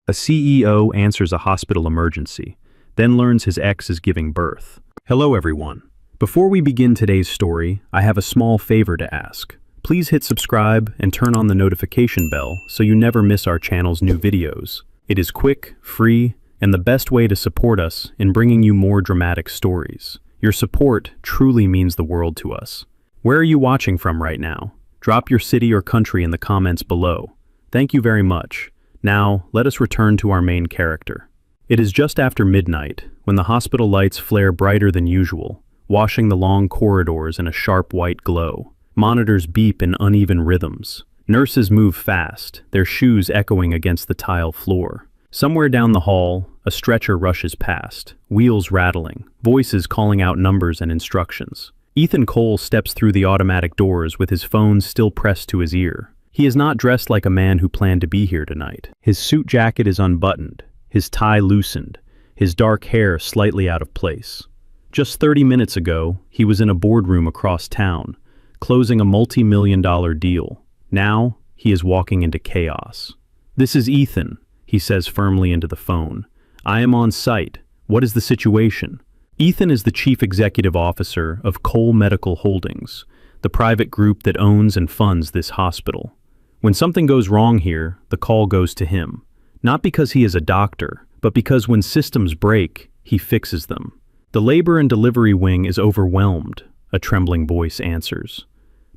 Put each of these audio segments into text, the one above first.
A CEO answers a hospital emergency, then learns his ex is giving birth. Hello everyone. Before we begin today's story, I have a small favor to ask. Please hit subscribe and turn on the notification bell so you never miss our channel's new videos. It is quick, free, and the best way to support us in bringing you more dramatic stories. Your support truly means the world to us. Where are you watching from right now? Drop your city or country in the comments below. Thank you very much. Now, let us return to our main character. It is just after midnight, when the hospital lights flare brighter than usual, washing the long corridors in a sharp white glow. Monitors beep in uneven rhythms. Nurses move fast, their shoes echoing against the tile floor. Somewhere down the hall, a stretcher rushes past, wheels rattling, voices calling out numbers and instructions. Ethan Cole steps through the automatic doors with his phone still pressed to his ear. He is not dressed like a man who planned to be here tonight. His suit jacket is unbuttoned, his tie loosened, his dark hair slightly out of place. Just 30 minutes ago, he was in a boardroom across town, closing a multi-million-dollar deal. Now, he is walking into chaos. "This is Ethan," he says firmly into the phone. "I am on site. What is the situation?" Ethan is the chief executive officer of Cole Medical Holdings, the private group that owns and funds this hospital. When something goes wrong here, the call goes to him. Not because he is a doctor, but because when systems break, he fixes them. "The labor and delivery wing is overwhelmed," a trembling voice answers.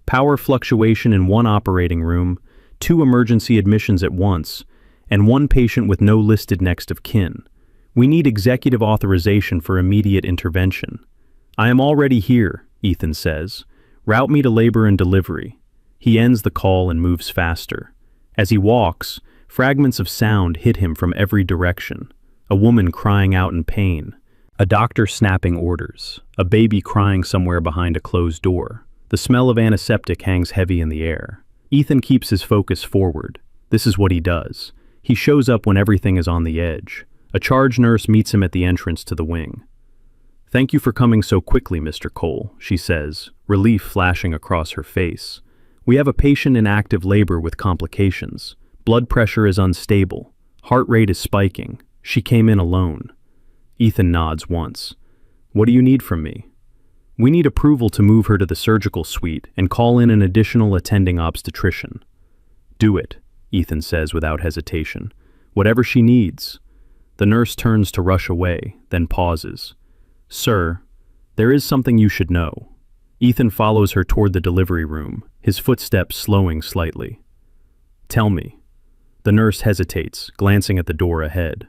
"Power fluctuation in one operating room, 2 emergency admissions at once, and 1 patient with no listed next of kin. We need executive authorization for immediate intervention." "I am already here," Ethan says. "Route me to labor and delivery." He ends the call and moves faster. As he walks, fragments of sound hit him from every direction. A woman crying out in pain. A doctor snapping orders. A baby crying somewhere behind a closed door. The smell of antiseptic hangs heavy in the air. Ethan keeps his focus forward. This is what he does. He shows up when everything is on the edge. A charge nurse meets him at the entrance to the wing. "Thank you for coming so quickly, Mr. Cole," she says, relief flashing across her face. "We have a patient in active labor with complications. Blood pressure is unstable. Heart rate is spiking. She came in alone." Ethan nods once. "What do you need from me?" "We need approval to move her to the surgical suite and call in an additional attending obstetrician." "Do it," Ethan says without hesitation. "Whatever she needs." The nurse turns to rush away, then pauses. "Sir, there is something you should know." Ethan follows her toward the delivery room, his footsteps slowing slightly. "Tell me." The nurse hesitates, glancing at the door ahead.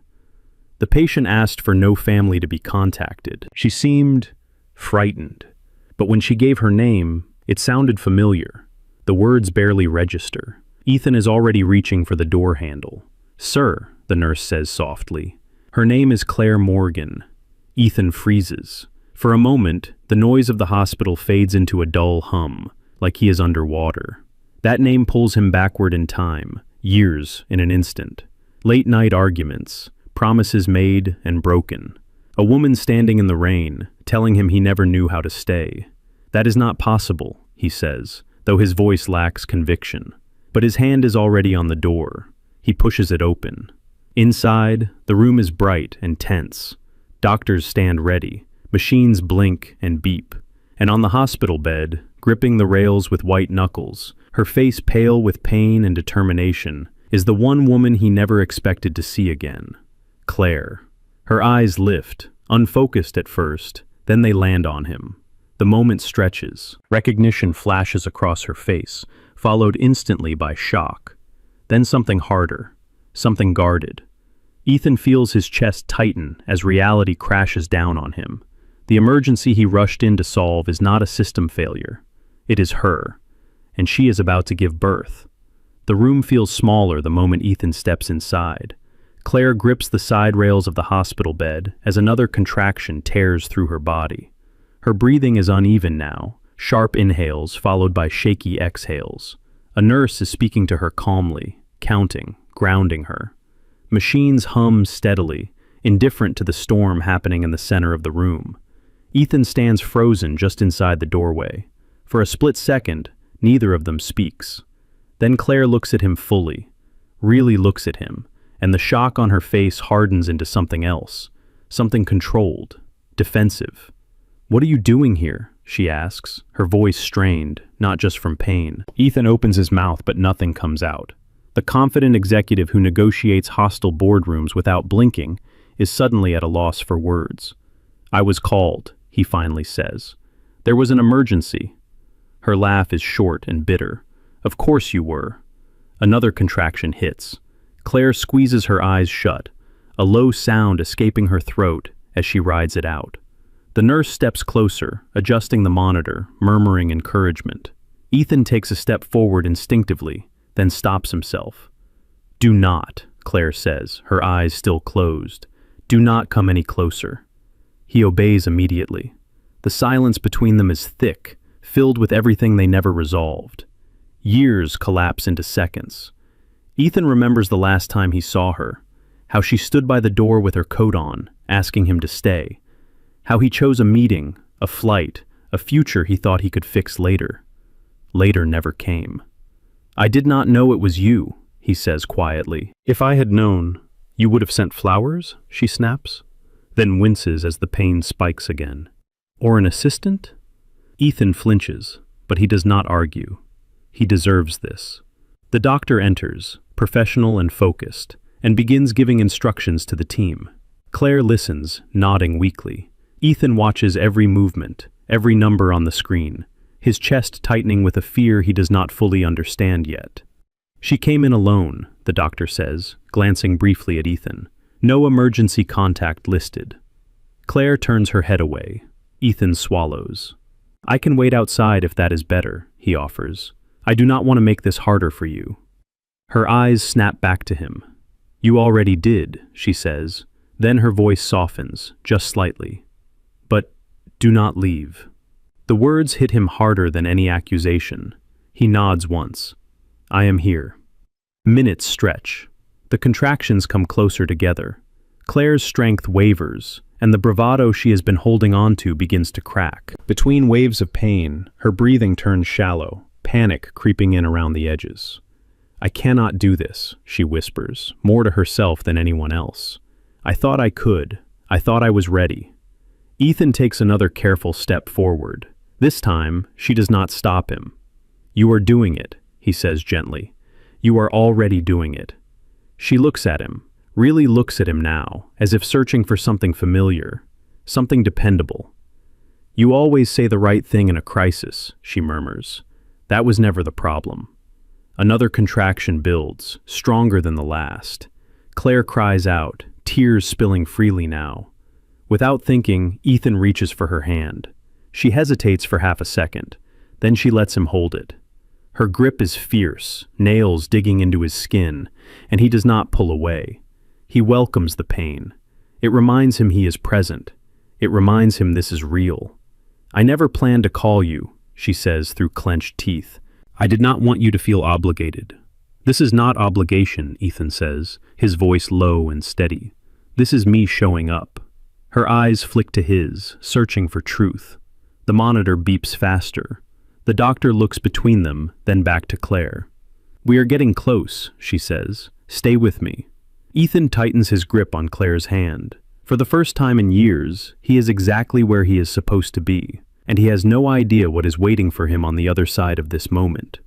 "The patient asked for no family to be contacted." She seemed frightened, but when she gave her name, it sounded familiar. The words barely register. Ethan is already reaching for the door handle. "Sir," the nurse says softly. "Her name is Claire Morgan." Ethan freezes. For a moment, the noise of the hospital fades into a dull hum, like he is underwater. That name pulls him backward in time, years in an instant. Late-night arguments, promises made and broken. A woman standing in the rain, telling him he never knew how to stay. "That is not possible," he says, though his voice lacks conviction. But his hand is already on the door. He pushes it open. Inside, the room is bright and tense. Doctors stand ready. Machines blink and beep. And on the hospital bed, gripping the rails with white knuckles, her face pale with pain and determination, is the one woman he never expected to see again. Claire. Her eyes lift, unfocused at first, then they land on him. The moment stretches. Recognition flashes across her face, followed instantly by shock. Then something harder, something guarded. Ethan feels his chest tighten as reality crashes down on him. The emergency he rushed in to solve is not a system failure. It is her, and she is about to give birth. The room feels smaller the moment Ethan steps inside. Claire grips the side rails of the hospital bed as another contraction tears through her body. Her breathing is uneven now, sharp inhales followed by shaky exhales. A nurse is speaking to her calmly, counting, grounding her. Machines hum steadily, indifferent to the storm happening in the center of the room. Ethan stands frozen just inside the doorway. For a split second, neither of them speaks. Then Claire looks at him fully, really looks at him, and the shock on her face hardens into something else, something controlled, defensive. "What are you doing here?" she asks, her voice strained, not just from pain. Ethan opens his mouth, but nothing comes out. The confident executive who negotiates hostile boardrooms without blinking is suddenly at a loss for words. "I was called," he finally says. "There was an emergency." Her laugh is short and bitter. "Of course you were." Another contraction hits. Claire squeezes her eyes shut, a low sound escaping her throat as she rides it out. The nurse steps closer, adjusting the monitor, murmuring encouragement. Ethan takes a step forward instinctively, then stops himself. "Do not," Claire says, her eyes still closed. "Do not come any closer." He obeys immediately. The silence between them is thick, filled with everything they never resolved. Years collapse into seconds. Ethan remembers the last time he saw her, how she stood by the door with her coat on, asking him to stay, how he chose a meeting, a flight, a future he thought he could fix later. Later never came. "I did not know it was you," he says quietly. "If I had known, you would have sent flowers?" she snaps, then winces as the pain spikes again. "Or an assistant?" Ethan flinches, but he does not argue. He deserves this. The doctor enters, professional and focused, and begins giving instructions to the team. Claire listens, nodding weakly. Ethan watches every movement, every number on the screen, his chest tightening with a fear he does not fully understand yet. "She came in alone," the doctor says, glancing briefly at Ethan. "No emergency contact listed." Claire turns her head away. Ethan swallows. "I can wait outside if that is better," he offers. "I do not want to make this harder for you." Her eyes snap back to him. "You already did," she says. Then her voice softens, just slightly. "But do not leave." The words hit him harder than any accusation. He nods once. "I am here." Minutes stretch. The contractions come closer together. Claire's strength wavers, and the bravado she has been holding on to begins to crack. Between waves of pain, her breathing turns shallow, panic creeping in around the edges. "I cannot do this," she whispers, more to herself than anyone else. "I thought I could. I thought I was ready." Ethan takes another careful step forward. This time, she does not stop him. "You are doing it," he says gently. "You are already doing it." She looks at him, really looks at him now, as if searching for something familiar, something dependable. "You always say the right thing in a crisis," she murmurs. "That was never the problem." Another contraction builds, stronger than the last. Claire cries out, tears spilling freely now. Without thinking, Ethan reaches for her hand. She hesitates for half a second, then she lets him hold it. Her grip is fierce, nails digging into his skin, and he does not pull away. He welcomes the pain. It reminds him he is present. It reminds him this is real. "I never planned to call you," she says through clenched teeth. "I did not want you to feel obligated." "This is not obligation," Ethan says, his voice low and steady. "This is me showing up." Her eyes flick to his, searching for truth. The monitor beeps faster. The doctor looks between them, then back to Claire. "We are getting close," she says. "Stay with me." Ethan tightens his grip on Claire's hand. For the first time in years, he is exactly where he is supposed to be, and he has no idea what is waiting for him on the other side of this moment.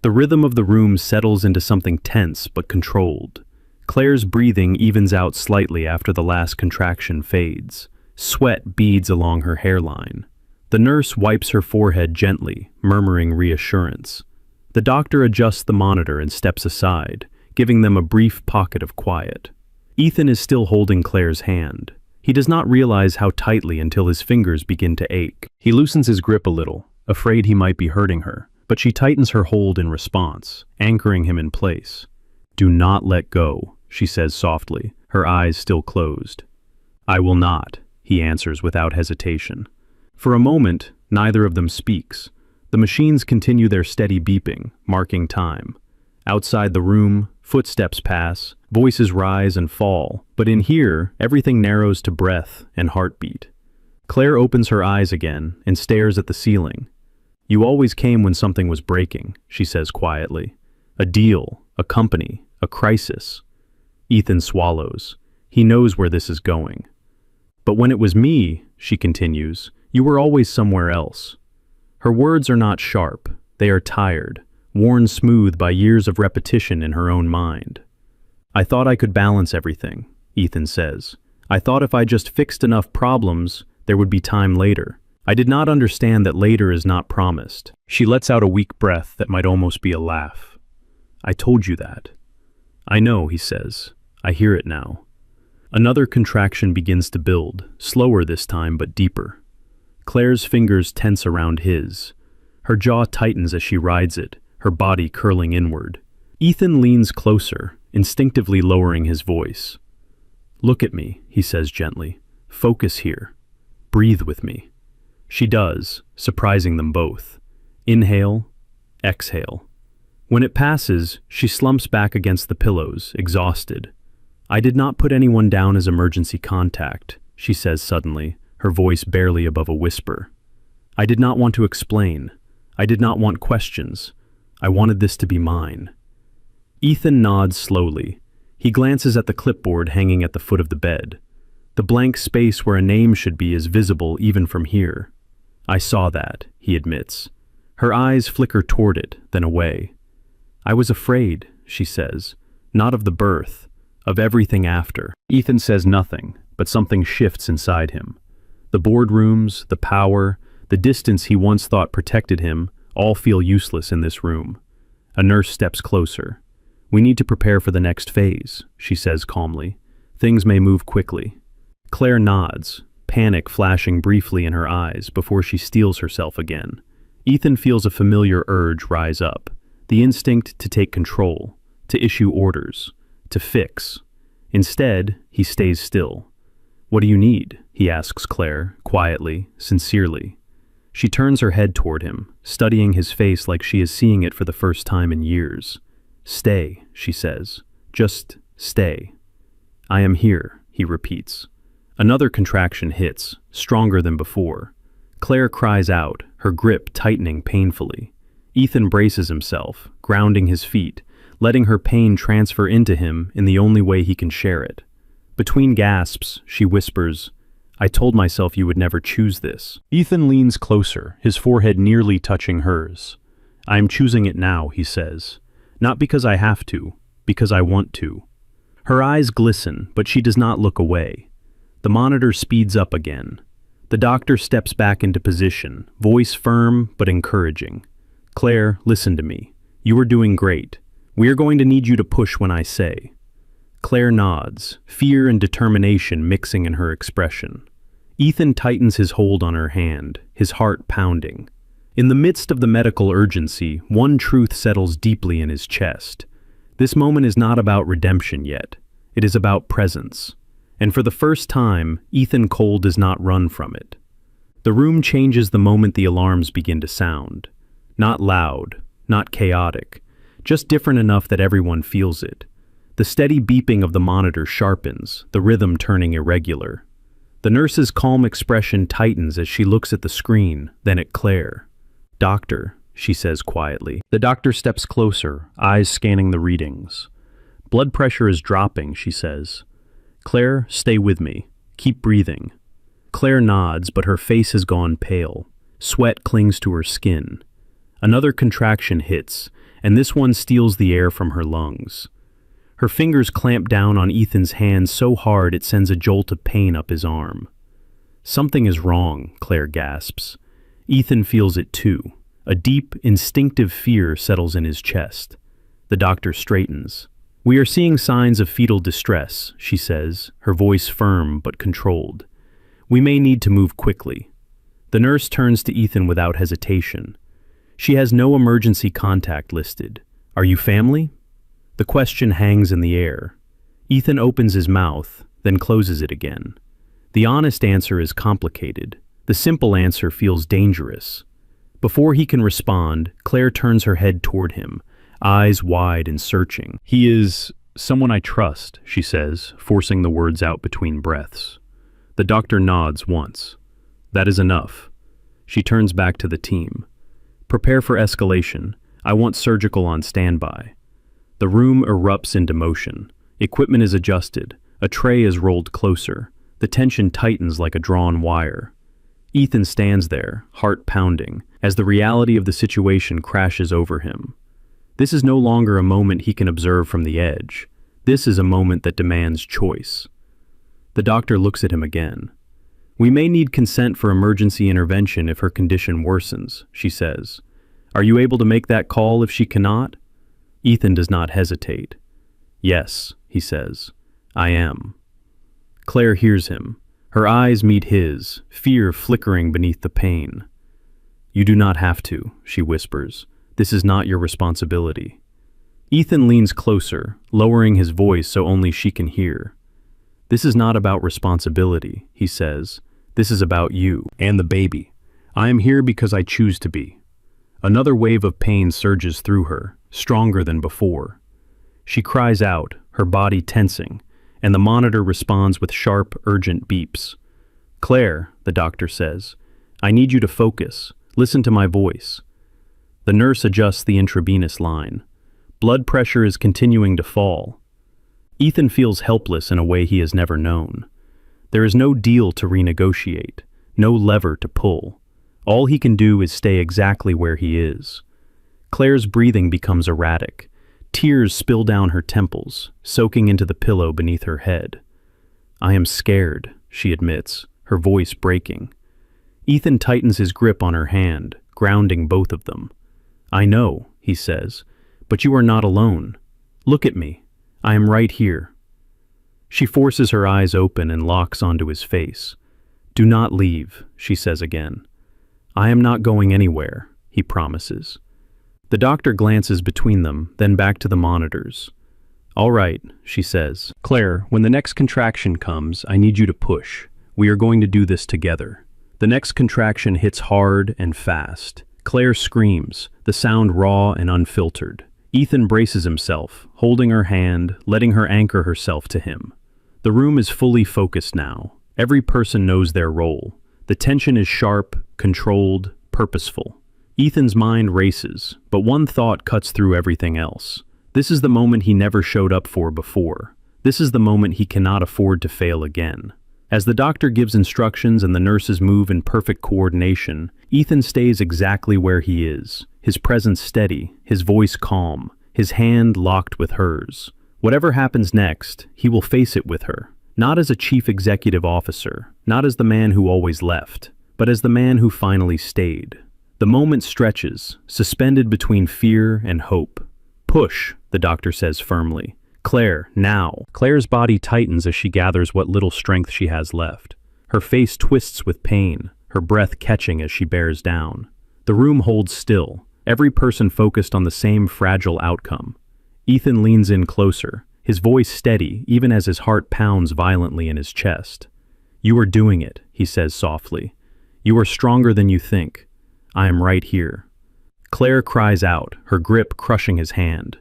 The rhythm of the room settles into something tense but controlled. Claire's breathing evens out slightly after the last contraction fades. Sweat beads along her hairline. The nurse wipes her forehead gently, murmuring reassurance. The doctor adjusts the monitor and steps aside, giving them a brief pocket of quiet. Ethan is still holding Claire's hand. He does not realize how tightly until his fingers begin to ache. He loosens his grip a little, afraid he might be hurting her, but she tightens her hold in response, anchoring him in place. "Do not let go," she says softly, her eyes still closed. "I will not," he answers without hesitation. For a moment, neither of them speaks. The machines continue their steady beeping, marking time. Outside the room, footsteps pass, voices rise and fall, but in here, everything narrows to breath and heartbeat. Claire opens her eyes again and stares at the ceiling. "You always came when something was breaking," she says quietly. "A deal, a company, a crisis." Ethan swallows. He knows where this is going. But when it was me, she continues, you were always somewhere else. Her words are not sharp. They are tired, worn smooth by years of repetition in her own mind. I thought I could balance everything, Ethan says. I thought if I just fixed enough problems, there would be time later. I did not understand that later is not promised. She lets out a weak breath that might almost be a laugh. I told you that. I know, he says. I hear it now. Another contraction begins to build, slower this time but deeper. Claire's fingers tense around his. Her jaw tightens as she rides it, her body curling inward. Ethan leans closer, instinctively lowering his voice. Look at me, he says gently. Focus here. Breathe with me. She does, surprising them both. Inhale, exhale. When it passes, she slumps back against the pillows, exhausted. I did not put anyone down as emergency contact, she says suddenly, her voice barely above a whisper. I did not want to explain. I did not want questions. I wanted this to be mine. Ethan nods slowly. He glances at the clipboard hanging at the foot of the bed. The blank space where a name should be is visible even from here. I saw that, he admits. Her eyes flicker toward it, then away. I was afraid, she says, not of the birth, of everything after. Ethan says nothing, but something shifts inside him. The boardrooms, the power, the distance he once thought protected him, all feel useless in this room. A nurse steps closer. We need to prepare for the next phase, she says calmly. Things may move quickly. Claire nods, panic flashing briefly in her eyes before she steels herself again. Ethan feels a familiar urge rise up, the instinct to take control, to issue orders, to fix. Instead, he stays still. What do you need? He asks Claire, quietly, sincerely. She turns her head toward him, studying his face like she is seeing it for the first time in years. Stay, she says. Just stay. I am here, he repeats. Another contraction hits, stronger than before. Claire cries out, her grip tightening painfully. Ethan braces himself, grounding his feet, letting her pain transfer into him in the only way he can share it. Between gasps, she whispers, I told myself you would never choose this. Ethan leans closer, his forehead nearly touching hers. I am choosing it now, he says. Not because I have to, because I want to. Her eyes glisten, but she does not look away. The monitor speeds up again. The doctor steps back into position, voice firm but encouraging. Claire, listen to me. You are doing great. We are going to need you to push when I say. Claire nods, fear and determination mixing in her expression. Ethan tightens his hold on her hand, his heart pounding. In the midst of the medical urgency, one truth settles deeply in his chest. This moment is not about redemption yet. It is about presence. And for the first time, Ethan Cole does not run from it. The room changes the moment the alarms begin to sound. Not loud, not chaotic, just different enough that everyone feels it. The steady beeping of the monitor sharpens, the rhythm turning irregular. The nurse's calm expression tightens as she looks at the screen, then at Claire. Doctor, she says quietly. The doctor steps closer, eyes scanning the readings. Blood pressure is dropping, she says. Claire, stay with me. Keep breathing. Claire nods, but her face has gone pale. Sweat clings to her skin. Another contraction hits, and this one steals the air from her lungs. Her fingers clamp down on Ethan's hand so hard it sends a jolt of pain up his arm. Something is wrong, Claire gasps. Ethan feels it too. A deep, instinctive fear settles in his chest. The doctor straightens. We are seeing signs of fetal distress, she says, her voice firm but controlled. We may need to move quickly. The nurse turns to Ethan without hesitation. She has no emergency contact listed. Are you family? The question hangs in the air. Ethan opens his mouth, then closes it again. The honest answer is complicated. The simple answer feels dangerous. Before he can respond, Claire turns her head toward him, eyes wide and searching. He is someone I trust, she says, forcing the words out between breaths. The doctor nods once. That is enough. She turns back to the team. Prepare for escalation. I want surgical on standby. The room erupts into motion. Equipment is adjusted. A tray is rolled closer. The tension tightens like a drawn wire. Ethan stands there, heart pounding, as the reality of the situation crashes over him. This is no longer a moment he can observe from the edge. This is a moment that demands choice. The doctor looks at him again. "We may need consent for emergency intervention if her condition worsens," she says. "Are you able to make that call if she cannot?" Ethan does not hesitate. "Yes," he says, "I am." Claire hears him. Her eyes meet his, fear flickering beneath the pain. "You do not have to," she whispers. "This is not your responsibility." Ethan leans closer, lowering his voice so only she can hear. "This is not about responsibility," he says. "This is about you and the baby. I am here because I choose to be." Another wave of pain surges through her, stronger than before. She cries out, her body tensing, and the monitor responds with sharp, urgent beeps. "Claire," the doctor says, "I need you to focus. Listen to my voice." The nurse adjusts the intravenous line. Blood pressure is continuing to fall. Ethan feels helpless in a way he has never known. There is no deal to renegotiate, no lever to pull. All he can do is stay exactly where he is. Claire's breathing becomes erratic. Tears spill down her temples, soaking into the pillow beneath her head. "I am scared," she admits, her voice breaking. Ethan tightens his grip on her hand, grounding both of them. "I know," he says, "but you are not alone. Look at me. I am right here." She forces her eyes open and locks onto his face. "Do not leave," she says again. "I am not going anywhere," he promises. The doctor glances between them, then back to the monitors. "All right," she says. "Claire, when the next contraction comes, I need you to push. We are going to do this together." The next contraction hits hard and fast. Claire screams, the sound raw and unfiltered. Ethan braces himself, holding her hand, letting her anchor herself to him. The room is fully focused now. Every person knows their role. The tension is sharp, controlled, purposeful. Ethan's mind races, but one thought cuts through everything else. This is the moment he never showed up for before. This is the moment he cannot afford to fail again. As the doctor gives instructions and the nurses move in perfect coordination, Ethan stays exactly where he is, his presence steady, his voice calm, his hand locked with hers. Whatever happens next, he will face it with her, not as a chief executive officer, not as the man who always left, but as the man who finally stayed. The moment stretches, suspended between fear and hope. "Push," the doctor says firmly. "Claire, now." Claire's body tightens as she gathers what little strength she has left. Her face twists with pain, her breath catching as she bears down. The room holds still, every person focused on the same fragile outcome. Ethan leans in closer, his voice steady even as his heart pounds violently in his chest. "You are doing it," he says softly. "You are stronger than you think. I am right here." Claire cries out, her grip crushing his hand.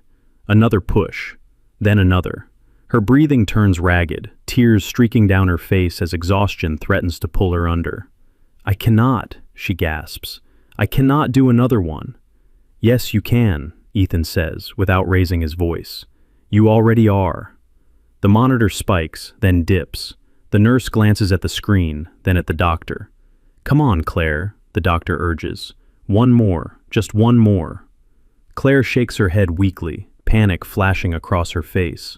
Another push, then another. Her breathing turns ragged, tears streaking down her face as exhaustion threatens to pull her under. "I cannot," she gasps. "I cannot do another one." "Yes, you can," Ethan says, without raising his voice. "You already are." The monitor spikes, then dips. The nurse glances at the screen, then at the doctor. "Come on, Claire," the doctor urges. "One more, just one more." Claire shakes her head weakly, panic flashing across her face.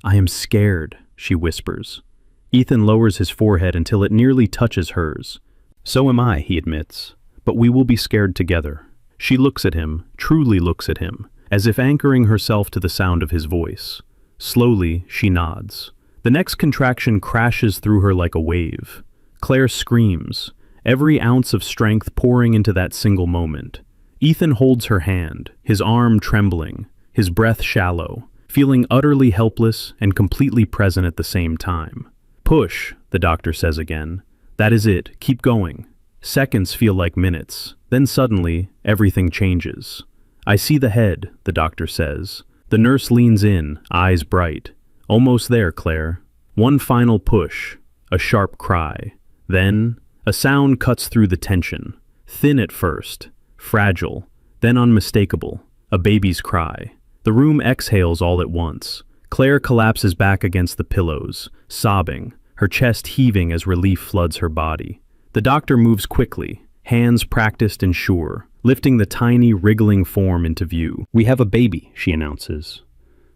"I am scared," she whispers. Ethan lowers his forehead until it nearly touches hers. "So am I," he admits, "but we will be scared together." She looks at him, truly looks at him, as if anchoring herself to the sound of his voice. Slowly, she nods. The next contraction crashes through her like a wave. Claire screams, every ounce of strength pouring into that single moment. Ethan holds her hand, his arm trembling, his breath shallow, feeling utterly helpless and completely present at the same time. "Push," the doctor says again. "That is it, keep going." Seconds feel like minutes, then suddenly, everything changes. "I see the head," the doctor says. The nurse leans in, eyes bright. "Almost there, Claire." One final push, a sharp cry. Then, a sound cuts through the tension. Thin at first, fragile, then unmistakable. A baby's cry. The room exhales all at once. Claire collapses back against the pillows, sobbing, her chest heaving as relief floods her body. The doctor moves quickly, hands practiced and sure, lifting the tiny, wriggling form into view. "We have a baby," she announces.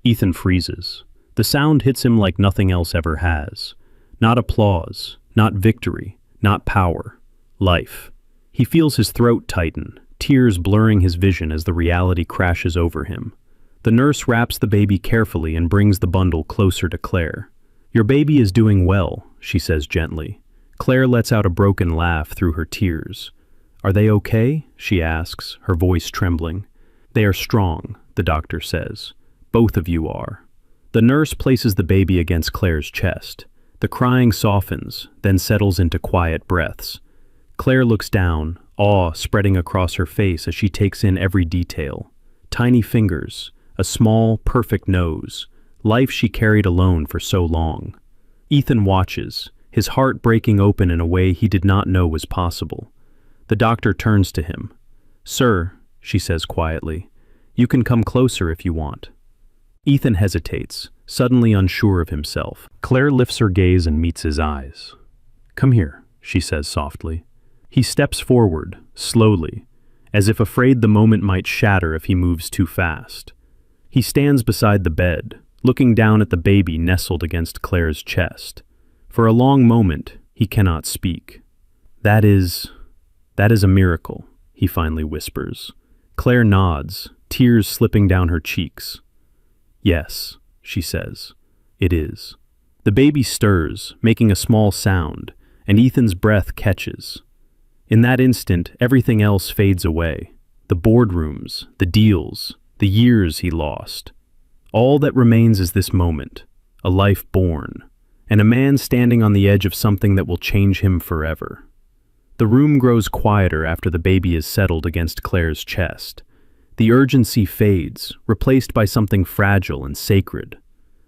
Ethan freezes. The sound hits him like nothing else ever has. Not applause, not victory, not power. Life. He feels his throat tighten, tears blurring his vision as the reality crashes over him. The nurse wraps the baby carefully and brings the bundle closer to Claire. "Your baby is doing well," she says gently. Claire lets out a broken laugh through her tears. "Are they okay?" she asks, her voice trembling. "They are strong," the doctor says. "Both of you are." The nurse places the baby against Claire's chest. The crying softens, then settles into quiet breaths. Claire looks down, awe spreading across her face as she takes in every detail. Tiny fingers, a small, perfect nose, life she carried alone for so long. Ethan watches, his heart breaking open in a way he did not know was possible. The doctor turns to him. "Sir," she says quietly, "you can come closer if you want." Ethan hesitates, suddenly unsure of himself. Claire lifts her gaze and meets his eyes. "Come here," she says softly. He steps forward, slowly, as if afraid the moment might shatter if he moves too fast. He stands beside the bed, looking down at the baby nestled against Claire's chest. For a long moment, he cannot speak. That is a miracle," he finally whispers. Claire nods, tears slipping down her cheeks. "Yes," she says, "it is." The baby stirs, making a small sound, and Ethan's breath catches. In that instant, everything else fades away. The boardrooms, the deals, the years he lost. All that remains is this moment, a life born, and a man standing on the edge of something that will change him forever. The room grows quieter after the baby is settled against Claire's chest. The urgency fades, replaced by something fragile and sacred.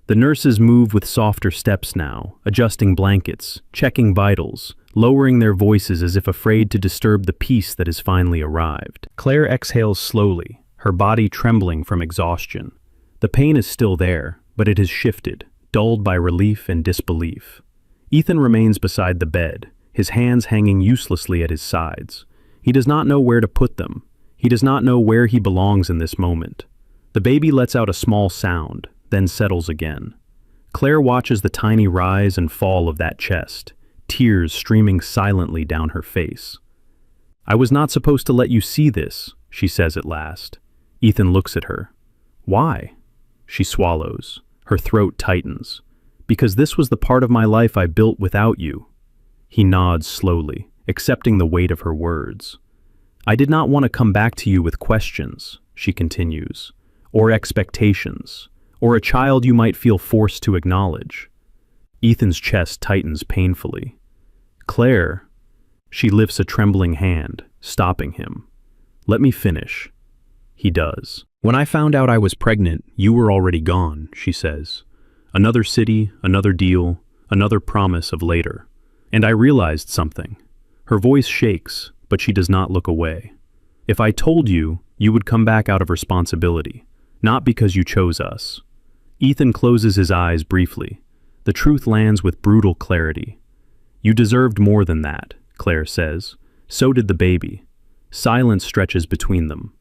The nurses move with softer steps now, adjusting blankets, checking vitals, lowering their voices as if afraid to disturb the peace that has finally arrived. Claire exhales slowly, her body trembling from exhaustion. The pain is still there, but it has shifted, dulled by relief and disbelief. Ethan remains beside the bed, his hands hanging uselessly at his sides. He does not know where to put them. He does not know where he belongs in this moment. The baby lets out a small sound, then settles again. Claire watches the tiny rise and fall of that chest, tears streaming silently down her face. "I was not supposed to let you see this," she says at last. Ethan looks at her. "Why?" She swallows. Her throat tightens. "Because this was the part of my life I built without you." He nods slowly, accepting the weight of her words. "I did not want to come back to you with questions," she continues, "or expectations, or a child you might feel forced to acknowledge." Ethan's chest tightens painfully. "Claire," she lifts a trembling hand, stopping him. "Let me finish." He does. "When I found out I was pregnant, you were already gone," she says. "Another city, another deal, another promise of later. And I realized something." Her voice shakes, but she does not look away. "If I told you, you would come back out of responsibility, not because you chose us." Ethan closes his eyes briefly. The truth lands with brutal clarity. "You deserved more than that," Claire says. "So did the baby." Silence stretches between them.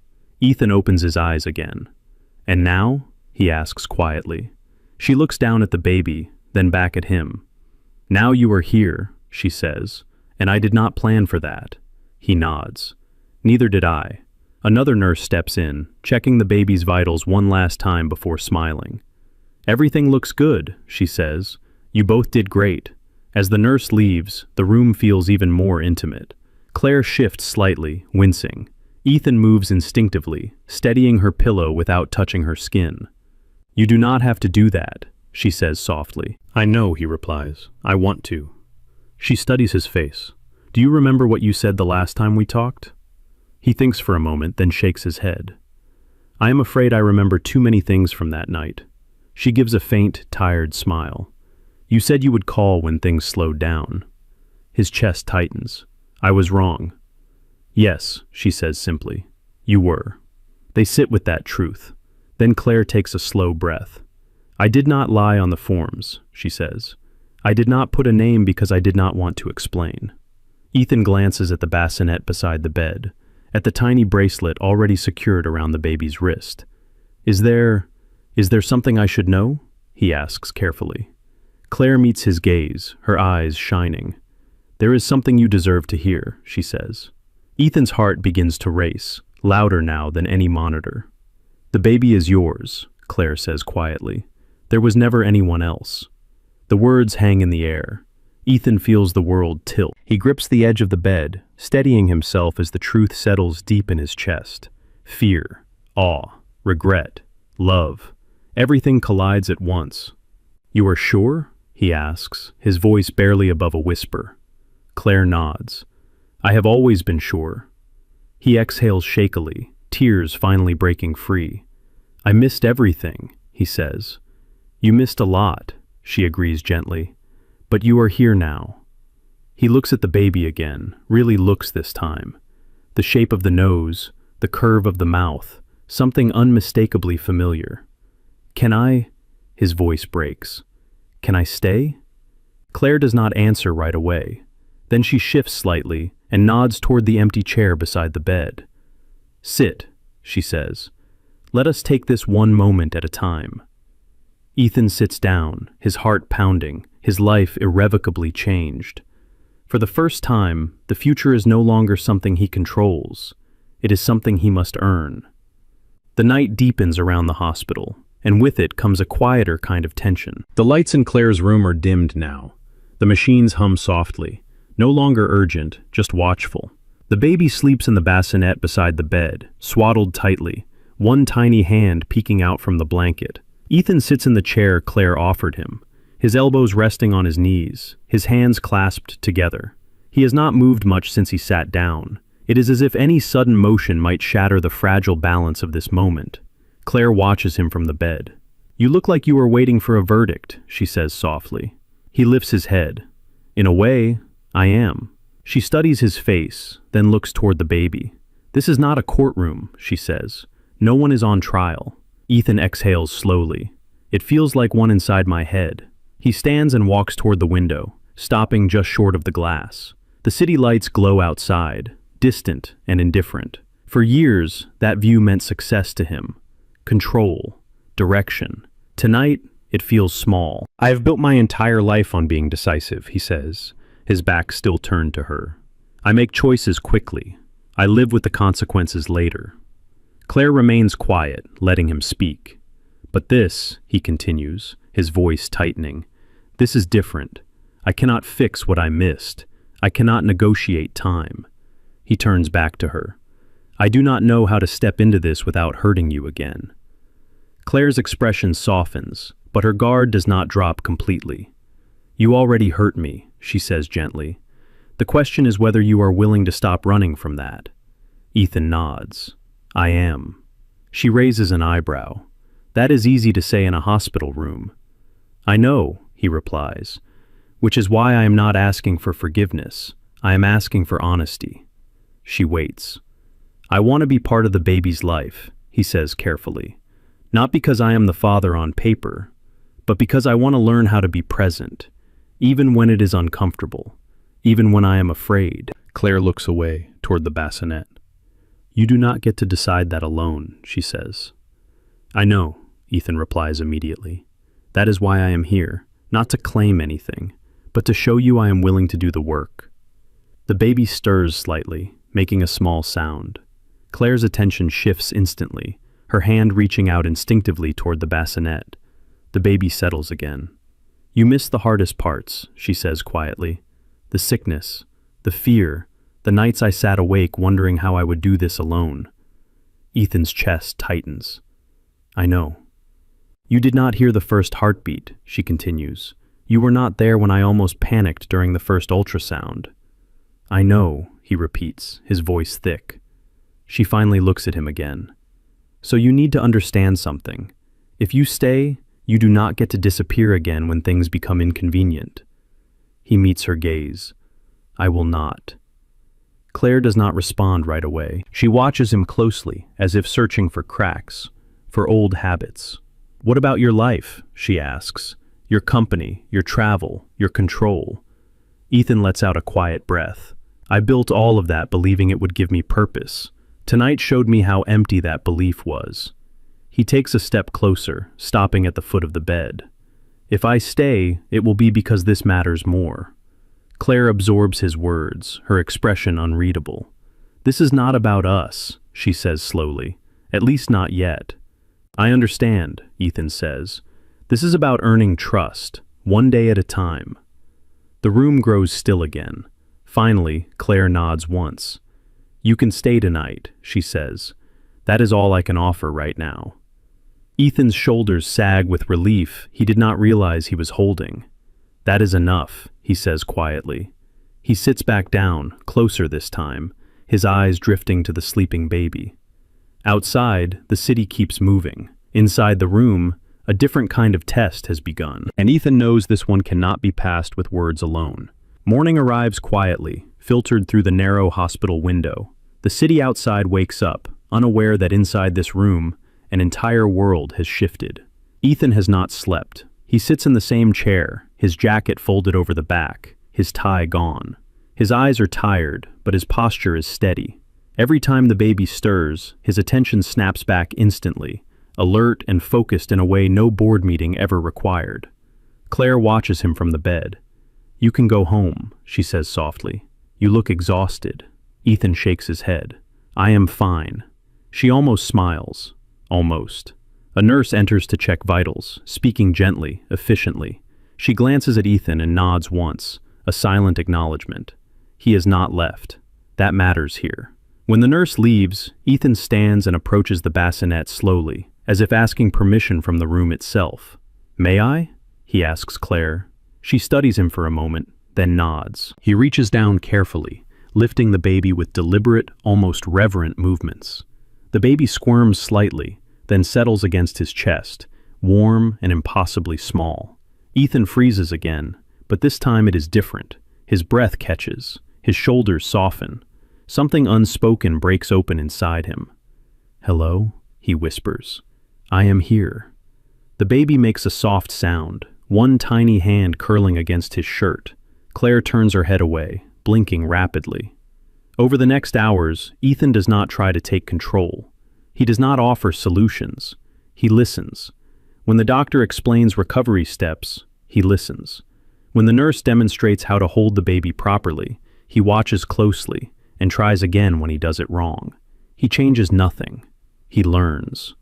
Ethan opens his eyes again. "And now?" he asks quietly. She looks down at the baby, then back at him. "Now you are here," she says, "and I did not plan for that." He nods. "Neither did I." Another nurse steps in, checking the baby's vitals one last time before smiling. "Everything looks good," she says. "You both did great." As the nurse leaves, the room feels even more intimate. Claire shifts slightly, wincing. Ethan moves instinctively, steadying her pillow without touching her skin. "You do not have to do that," she says softly. "I know," he replies. "I want to." She studies his face. "Do you remember what you said the last time we talked?" He thinks for a moment, then shakes his head. "I am afraid I remember too many things from that night." She gives a faint, tired smile. "You said you would call when things slowed down." His chest tightens. "I was wrong." "Yes," she says simply. "You were." They sit with that truth. Then Claire takes a slow breath. I did not lie on the forms, she says. I did not put a name because I did not want to explain. Ethan glances at the bassinet beside the bed, at the tiny bracelet already secured around the baby's wrist. Is there something I should know? He asks carefully. Claire meets his gaze, her eyes shining. There is something you deserve to hear, she says. Ethan's heart begins to race, louder now than any monitor. The baby is yours, Claire says quietly. There was never anyone else. The words hang in the air. Ethan feels the world tilt. He grips the edge of the bed, steadying himself as the truth settles deep in his chest. Fear, awe, regret, love. Everything collides at once. You are sure? He asks, his voice barely above a whisper. Claire nods. I have always been sure. He exhales shakily, tears finally breaking free. I missed everything, he says. You missed a lot, she agrees gently. But you are here now. He looks at the baby again, really looks this time. The shape of the nose, the curve of the mouth, something unmistakably familiar. Can I? His voice breaks. Can I stay? Claire does not answer right away. Then she shifts slightly and nods toward the empty chair beside the bed. Sit, she says. Let us take this one moment at a time. Ethan sits down, his heart pounding, his life irrevocably changed. For the first time, the future is no longer something he controls. It is something he must earn. The night deepens around the hospital, and with it comes a quieter kind of tension. The lights in Claire's room are dimmed now. The machines hum softly, no longer urgent, just watchful. The baby sleeps in the bassinet beside the bed, swaddled tightly, one tiny hand peeking out from the blanket. Ethan sits in the chair Claire offered him, his elbows resting on his knees, his hands clasped together. He has not moved much since he sat down. It is as if any sudden motion might shatter the fragile balance of this moment. Claire watches him from the bed. You look like you are waiting for a verdict, she says softly. He lifts his head. In a way, I am. She studies his face, then looks toward the baby. This is not a courtroom, she says. No one is on trial. Ethan exhales slowly. It feels like one inside my head. He stands and walks toward the window, stopping just short of the glass. The city lights glow outside, distant and indifferent. For years, that view meant success to him. Control, direction. Tonight, it feels small. I have built my entire life on being decisive, he says, his back still turned to her. I make choices quickly. I live with the consequences later. Claire remains quiet, letting him speak. But this, he continues, his voice tightening, this is different. I cannot fix what I missed. I cannot negotiate time. He turns back to her. I do not know how to step into this without hurting you again. Claire's expression softens, but her guard does not drop completely. You already hurt me, she says gently. The question is whether you are willing to stop running from that. Ethan nods. I am. She raises an eyebrow. That is easy to say in a hospital room. I know, he replies, which is why I am not asking for forgiveness. I am asking for honesty. She waits. I want to be part of the baby's life, he says carefully. Not because I am the father on paper, but because I want to learn how to be present, even when it is uncomfortable, even when I am afraid. Claire looks away toward the bassinet. You do not get to decide that alone, she says. I know, Ethan replies immediately. That is why I am here, not to claim anything, but to show you I am willing to do the work. The baby stirs slightly, making a small sound. Claire's attention shifts instantly, her hand reaching out instinctively toward the bassinet. The baby settles again. You miss the hardest parts, she says quietly. The sickness, the fear, the nights I sat awake wondering how I would do this alone. Ethan's chest tightens. I know. You did not hear the first heartbeat, she continues. You were not there when I almost panicked during the first ultrasound. I know, he repeats, his voice thick. She finally looks at him again. So you need to understand something. If you stay, you do not get to disappear again when things become inconvenient. He meets her gaze. I will not. Claire does not respond right away. She watches him closely, as if searching for cracks, for old habits. "What about your life?" she asks. "Your company, your travel, your control." Ethan lets out a quiet breath. "I built all of that believing it would give me purpose. Tonight showed me how empty that belief was." He takes a step closer, stopping at the foot of the bed. "If I stay, it will be because this matters more." Claire absorbs his words, her expression unreadable. "This is not about us," she says slowly. "At least not yet." "I understand," Ethan says. "This is about earning trust, one day at a time." The room grows still again. Finally, Claire nods once. "You can stay tonight," she says. "That is all I can offer right now." Ethan's shoulders sag with relief he did not realize he was holding. "That is enough," he says quietly. He sits back down, closer this time, his eyes drifting to the sleeping baby. Outside, the city keeps moving. Inside the room, a different kind of test has begun, and Ethan knows this one cannot be passed with words alone. Morning arrives quietly, filtered through the narrow hospital window. The city outside wakes up, unaware that inside this room, an entire world has shifted. Ethan has not slept. He sits in the same chair, his jacket folded over the back, his tie gone. His eyes are tired, but his posture is steady. Every time the baby stirs, his attention snaps back instantly, alert and focused in a way no board meeting ever required. Claire watches him from the bed. "You can go home," she says softly. "You look exhausted." Ethan shakes his head. "I am fine." She almost smiles. Almost. A nurse enters to check vitals, speaking gently, efficiently. She glances at Ethan and nods once, a silent acknowledgement. He has not left. That matters here. When the nurse leaves, Ethan stands and approaches the bassinet slowly, as if asking permission from the room itself. "May I?" he asks Claire. She studies him for a moment, then nods. He reaches down carefully, lifting the baby with deliberate, almost reverent movements. The baby squirms slightly, then settles against his chest, warm and impossibly small. Ethan freezes again, but this time it is different. His breath catches, his shoulders soften. Something unspoken breaks open inside him. "Hello?" he whispers. "I am here." The baby makes a soft sound, one tiny hand curling against his shirt. Claire turns her head away, blinking rapidly. Over the next hours, Ethan does not try to take control. He does not offer solutions. He listens. When the doctor explains recovery steps, he listens. When the nurse demonstrates how to hold the baby properly, he watches closely and tries again when he does it wrong. He changes nothing. He learns.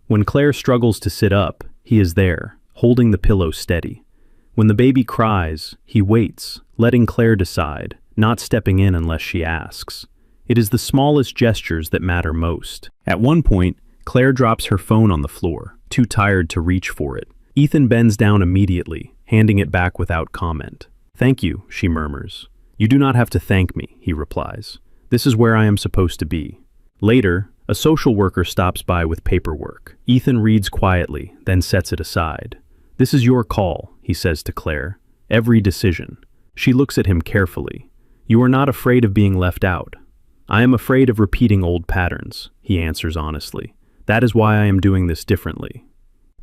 When Claire struggles to sit up, he is there, holding the pillow steady. When the baby cries, he waits, letting Claire decide, not stepping in unless she asks. It is the smallest gestures that matter most. At one point, Claire drops her phone on the floor, too tired to reach for it. Ethan bends down immediately, handing it back without comment. "Thank you," she murmurs. "You do not have to thank me," he replies. "This is where I am supposed to be." Later, a social worker stops by with paperwork. Ethan reads quietly, then sets it aside. "This is your call," he says to Claire. "Every decision." She looks at him carefully. "You are not afraid of being left out." "I am afraid of repeating old patterns," he answers honestly. "That is why I am doing this differently."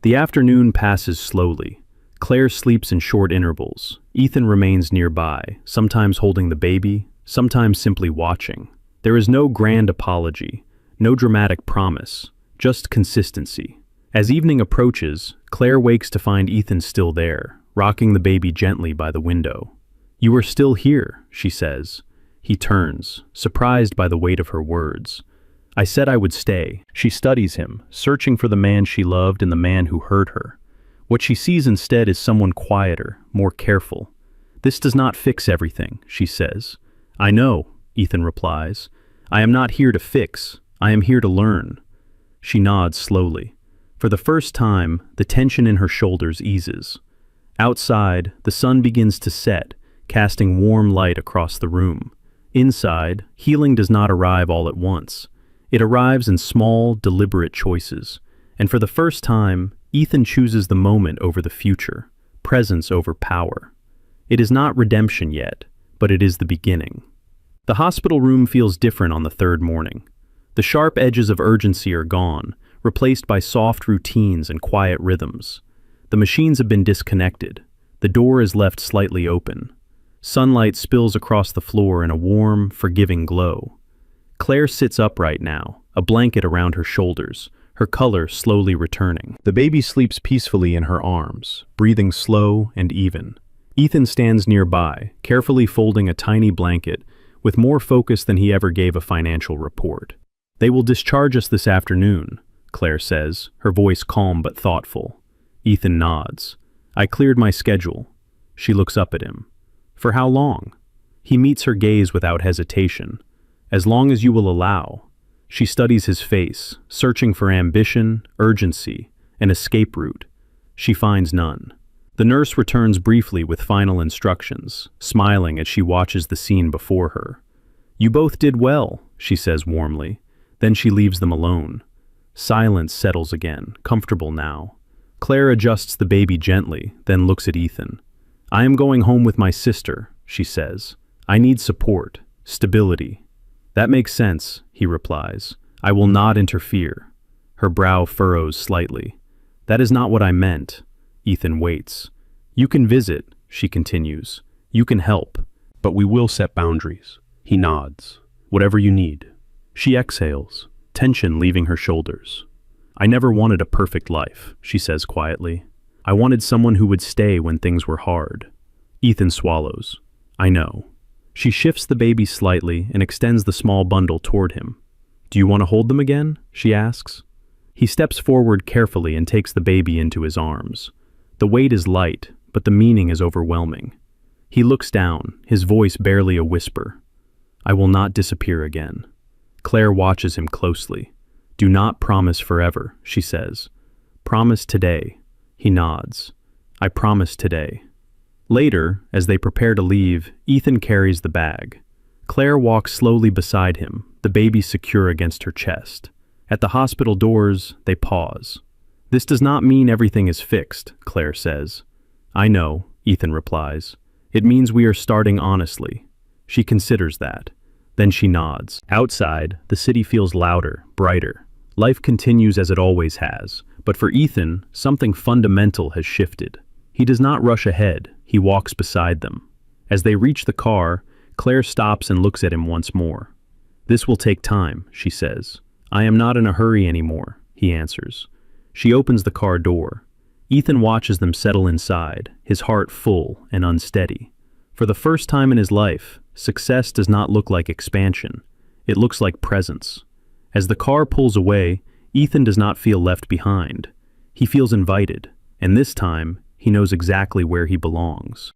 The afternoon passes slowly. Claire sleeps in short intervals. Ethan remains nearby, sometimes holding the baby, sometimes simply watching. There is no grand apology, no dramatic promise, just consistency. As evening approaches, Claire wakes to find Ethan still there, rocking the baby gently by the window. "You are still here," she says. He turns, surprised by the weight of her words. "I said I would stay." She studies him, searching for the man she loved and the man who hurt her. What she sees instead is someone quieter, more careful. "This does not fix everything," she says. "I know," Ethan replies. "I am not here to fix. I am here to learn." She nods slowly. For the first time, the tension in her shoulders eases. Outside, the sun begins to set, casting warm light across the room. Inside, healing does not arrive all at once. It arrives in small, deliberate choices. And for the first time, Ethan chooses the moment over the future, presence over power. It is not redemption yet, but it is the beginning. The hospital room feels different on the third morning. The sharp edges of urgency are gone, replaced by soft routines and quiet rhythms. The machines have been disconnected. The door is left slightly open. Sunlight spills across the floor in a warm, forgiving glow. Claire sits upright now, a blanket around her shoulders, her color slowly returning. The baby sleeps peacefully in her arms, breathing slow and even. Ethan stands nearby, carefully folding a tiny blanket, with more focus than he ever gave a financial report. "They will discharge us this afternoon," Claire says, her voice calm but thoughtful. Ethan nods. "I cleared my schedule." She looks up at him. "For how long?" He meets her gaze without hesitation. "As long as you will allow." She studies his face, searching for ambition, urgency, an escape route. She finds none. The nurse returns briefly with final instructions, smiling as she watches the scene before her. "You both did well," she says warmly. Then she leaves them alone. Silence settles again, comfortable now. Claire adjusts the baby gently, then looks at Ethan. "I am going home with my sister," she says. "I need support, stability." "That makes sense," he replies. "I will not interfere." Her brow furrows slightly. "That is not what I meant." Ethan waits. "You can visit," she continues. "You can help. But we will set boundaries." He nods. "Whatever you need." She exhales, tension leaving her shoulders. "I never wanted a perfect life," she says quietly. "I wanted someone who would stay when things were hard." Ethan swallows. "I know." She shifts the baby slightly and extends the small bundle toward him. "Do you want to hold them again?" she asks. He steps forward carefully and takes the baby into his arms. The weight is light, but the meaning is overwhelming. He looks down, his voice barely a whisper. "I will not disappear again." Claire watches him closely. "Do not promise forever," she says. "Promise today." He nods. "I promise today." Later, as they prepare to leave, Ethan carries the bag. Claire walks slowly beside him, the baby secure against her chest. At the hospital doors, they pause. "This does not mean everything is fixed," Claire says. "I know," Ethan replies. "It means we are starting honestly." She considers that. Then she nods. Outside, the city feels louder, brighter. Life continues as it always has, but for Ethan, something fundamental has shifted. He does not rush ahead, he walks beside them. As they reach the car, Claire stops and looks at him once more. "This will take time," she says. "I am not in a hurry anymore," he answers. She opens the car door. Ethan watches them settle inside, his heart full and unsteady. For the first time in his life, success does not look like expansion. It looks like presence. As the car pulls away, Ethan does not feel left behind. He feels invited, and this time, he knows exactly where he belongs.